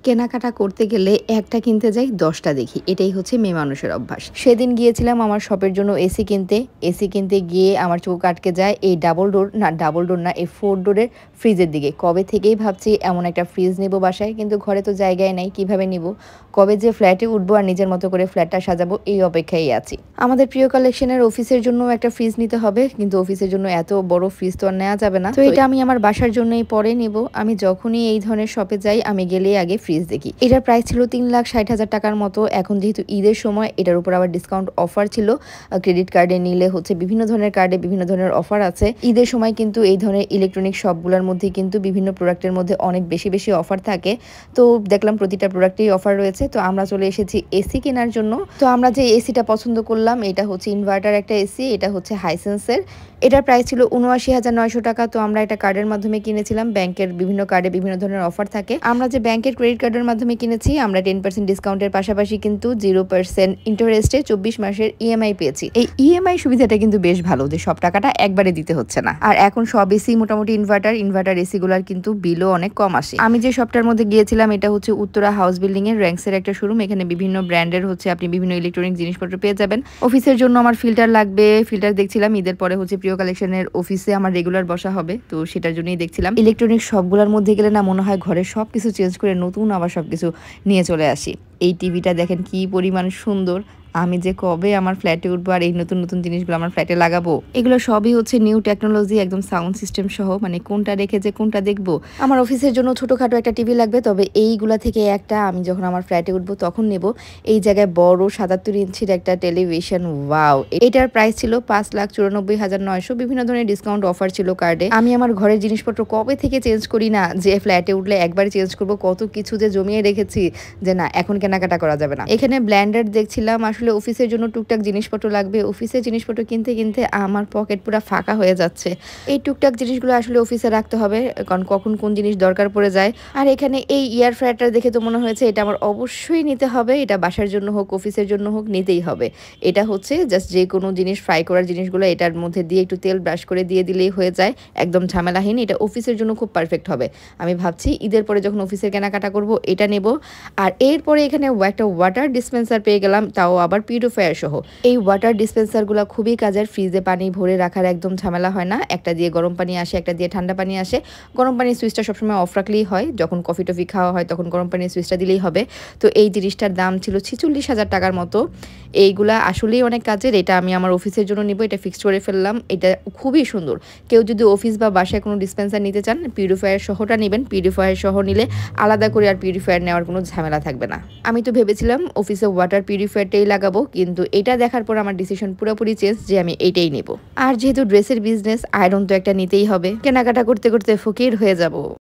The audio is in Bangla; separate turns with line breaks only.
কেনাকাটা করতে গেলে একটা কিনতে যাই ১০টা দেখি, এটাই হচ্ছে মেয়ে মানুষের অভ্যাস। সেদিন গিয়েছিলাম আমার শপের জন্য এসি কিনতে গিয়ে আমার চোখ আটকে যায় এই ডাবল ডোর না, এই 4 ডোরের ফ্রিজের দিকে। কবে থেকেই ভাবছি এমন একটা ফ্রিজ নেব বাসায়, কিন্তু ঘরে তো জায়গায় নাই, কিভাবে নিব? কবে যে ফ্ল্যাটে উঠবো আর নিজের মতো করে ফ্ল্যাটটা সাজাবো, এই অপেক্ষায় আছি। আমাদের প্রিয় কালেকশনের অফিসের জন্য একটা ফ্রিজ নিতে হবে, কিন্তু অফিসের জন্য এত বড় ফ্রিজ তো আর নেওয়া যাবে না। তো এটা আমি আমার বাসার জন্যই পরে নিব। আমি যখনই এই ধরনের শপে যাই, আমি গেলেই আগে ফ্রিজ দেখি। এটার প্রাইস ছিল 3,60,000 টাকার মতো। এখন যেহেতু ঈদের সময়, এটার উপর আবার ডিসকাউন্ট অফার ছিল। ক্রেডিট কার্ডে নিলে হচ্ছে বিভিন্ন ধরনের কার্ডে বিভিন্ন ধরনের অফার আছে। ঈদের সময় কিন্তু এই ধরনের ইলেকট্রনিক শপগুলোর মধ্যে কিন্তু বিভিন্ন প্রোডাক্টের মধ্যে অনেক বেশি বেশি অফার থাকে। তো দেখলাম প্রতিটা প্রোডাক্টেই অফার রয়েছে। তো আমরা চলে এসেছি এসি কেনার জন্য। তো আমরা যে এসিটা পছন্দ করলাম, এটা হচ্ছে ইনভার্টার একটা এসি, এটা হচ্ছে হাইসেন্সের। এটার প্রাইস ছিল ৭৯,৯০০ টাকা। তো আমরা এটা কার্ডের মাধ্যমে কিনেছিলাম। ব্যাংকের বিভিন্ন কার্ডে বিভিন্ন ধরনের অফার থাকে। আমরা যে ব্যাংকের ক্রেডিট কার্ডের মাধ্যমে কিনেছি, আমরা 10% ডিসকাউন্টের পাশাপাশি কিন্তু 0% ইন্টারেস্টে 24 মাসের ইএমআই পেয়েছি। এই ইএমআই সুবিধাটা কিন্তু বেশ ভালো, যে সব টাকাটা একবারে দিতে হচ্ছে না। আর এখন সব এসি মোটামুটি ইনভার্টার এসি গুলার কিন্তু বিলও অনেক কম আসে। আমি যে শপটার মধ্যে গিয়েছিলাম, এটা হচ্ছে উত্তরা হাউস বিল্ডিং এর র্যাঙ্কসের একটা শোরুম। এখানে বিভিন্ন ব্র্যান্ডের হচ্ছে আপনি বিভিন্ন ইলেকট্রনিক জিনিসপত্র পেয়ে যাবেন। অফিসের জন্য আমার ফিল্টার লাগবে, ফিল্টার দেখছিলাম। ঈদের পরে হচ্ছে প্রিয় কালেকশনের অফিসে আমার রেগুলার বসা হবে, তো সেটার জন্যই দেখছিলাম। ইলেকট্রনিক সবগুলোর মধ্যে গেলে না মনে হয় ঘরের সবকিছু চেঞ্জ করে নতুন আবার সবকিছু নিয়ে চলে আসি। এই টিভিটা দেখেন কি পরিমাণ সুন্দর। আমি যে কবে আমার ফ্ল্যাটে উঠবো আর এই নতুন নতুন জিনিসগুলো আমার ফ্ল্যাটে লাগাবো। এগুলো সবই হচ্ছে নিউ টেকনোলজি, একদম সাউন্ড সিস্টেম সহ। মানে কোনটা রেখে যে কোনটা দেখবো। আমার অফিসের জন্য ছোটখাটো একটা টিভি লাগবে, তবে এইগুলা থেকে একটা আমি যখন আমার ফ্ল্যাটে উঠবো তখন নেব। এই জায়গায় বড় ৭৭ ইঞ্চির একটা টেলিভিশন, ওয়াও! এটার প্রাইস ছিল ৫,৯৪,৯০০। বিভিন্ন ধরনের ডিসকাউন্ট অফার ছিল কার্ডে। আমি আমার ঘরের জিনিসপত্র কবে থেকে চেঞ্জ করি না, যে ফ্ল্যাটে উঠলে একবার চেঞ্জ করবো। কত কিছু যে জমিয়ে রেখেছি যে না, এখন কেনাকাটা করা যাবে না। এখানে ব্ল্যান্ডার দেখছিলাম। আসলে অফিসের জন্য টুকটাক জিনিসপত্র লাগবে। অফিসের জিনিসপত্র কিনতে কিনতে আমার পকেট পুরো ফাঁকা হয়ে যাচ্ছে। এই টুকটাক জিনিসগুলো আসলে অফিসে রাখতে হবে, কারণ কখন কোন জিনিস দরকার পড়ে যায়। আর এখানে এই এয়ার ফ্রায়ারটা দেখে তো মনে হয়েছে এটা আমার অবশ্যই নিতে হবে। এটা বাসার জন্য হোক, অফিসের জন্য হোক, নিতেই হবে। এটা হচ্ছে জাস্ট যে কোনো জিনিস ফ্রাই করার জিনিসগুলো এটার মধ্যে দিয়ে একটু তেল ব্রাশ করে দিয়ে দিলেই হয়ে যায়, একদম ঝামেলাহীন। এটা অফিসের জন্য খুব পারফেক্ট হবে। আমি ভাবছি ঈদের পরে যখন অফিসের কেনাকাটা করব এটা নেব। আর এরপরে এখানে একটা ওয়াটার ডিসপেন্সার পেয়ে গেলাম, তাও আবার পিউরিফায়ার সহ। এই ওয়াটার ডিসপেন্সারগুলো খুবই কাজের। ফ্রিজে পানি ভরে রাখার একদম ঝামেলা হয় না। একটা দিয়ে গরম পানি আসে, একটা দিয়ে ঠান্ডা পানি আসে। গরম পানির সুইচটা সবসময় অফ রাখলেই হয়, যখন কফি টফি খাওয়া হয় তখন গরম পানির সুইচটা দিলেই হবে। তো এই জিনিসটার দাম ছিল 46,000 টাকার মতো। এইগুলা আসলেই অনেক কাজের। এটা আমি আমার অফিসের জন্য নিব, এটা ফিক্সড করে ফেললাম। এটা খুবই সুন্দর। কেউ যদি অফিস বা বাসায় কোনো ডিসপেন্সার নিতে চান, পিউরিফায়ার সহটা নেবেন। পিউরিফায়ার সহ নিলে আলাদা করে আর পিউরিফায়ার নেওয়ার কোনো ঝামেলা থাকবে না। আমি তো ভেবেছিলাম অফিসে ওয়াটার পিউরিফায়ারটাই লাগাবো, কিন্তু এটা দেখার পর আমার ডিসিশন পুরোপুরি চেঞ্জ, যে আমি এইটাই নেব। আর যেহেতু ড্রেসের বিজনেস, আয়রন তো একটা নিতেই হবে। কেনাকাটা করতে করতে ফকির হয়ে যাব।